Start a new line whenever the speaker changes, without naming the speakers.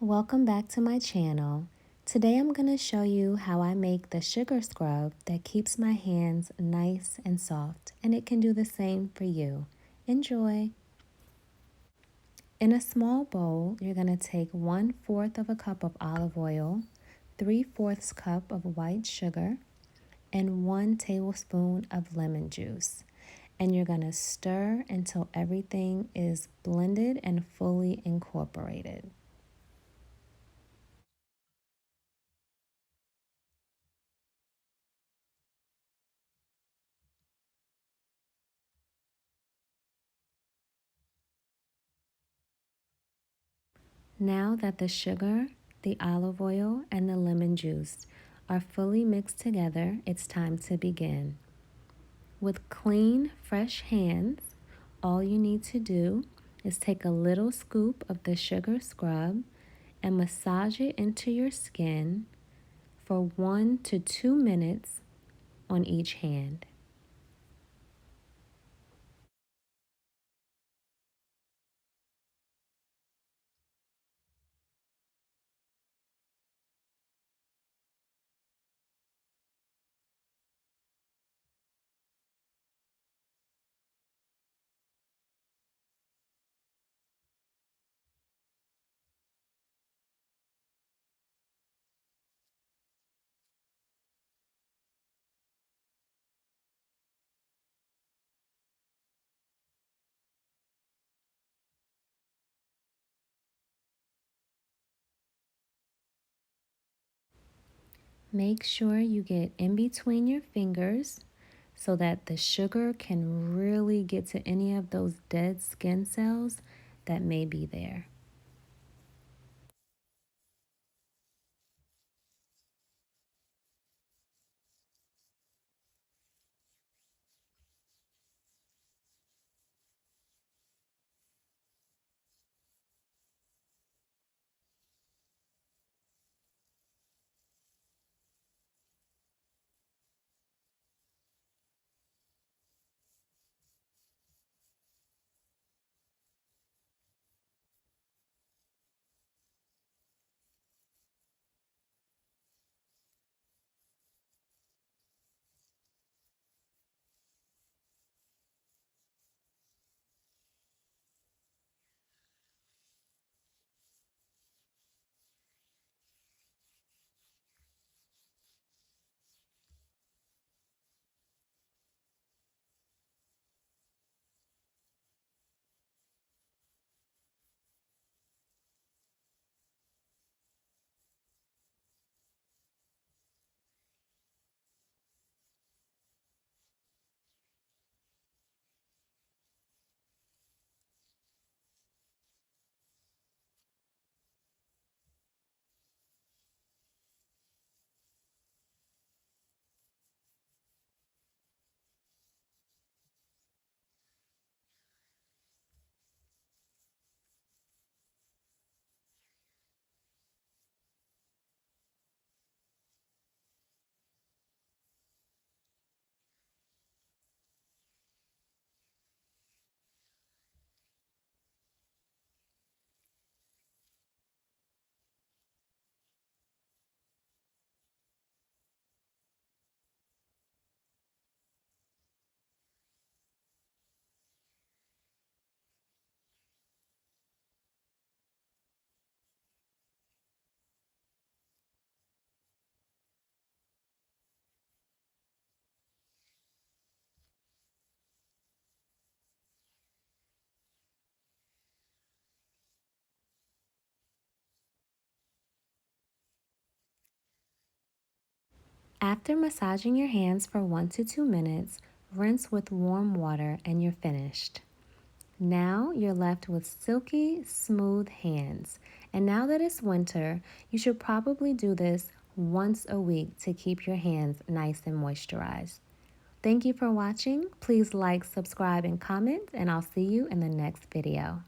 Welcome back to my channel. Today I'm going to show you how I make the sugar scrub that keeps my hands nice and soft, and it can do the same for you. Enjoy! In a small bowl, you're going to take 1/4 of a cup of olive oil, 3/4 cup of white sugar, and 1 tablespoon of lemon juice. And you're going to stir until everything is blended and fully incorporated. Now that the sugar, the olive oil, and the lemon juice are fully mixed together, it's time to begin. With clean, fresh hands, all you need to do is take a little scoop of the sugar scrub and massage it into your skin for 1 to 2 minutes on each hand. Make sure you get in between your fingers so that the sugar can really get to any of those dead skin cells that may be there. After massaging your hands for 1 to 2 minutes, rinse with warm water and you're finished. Now you're left with silky, smooth hands. And now that it's winter, you should probably do this once a week to keep your hands nice and moisturized. Thank you for watching. Please like, subscribe, and comment, and I'll see you in the next video.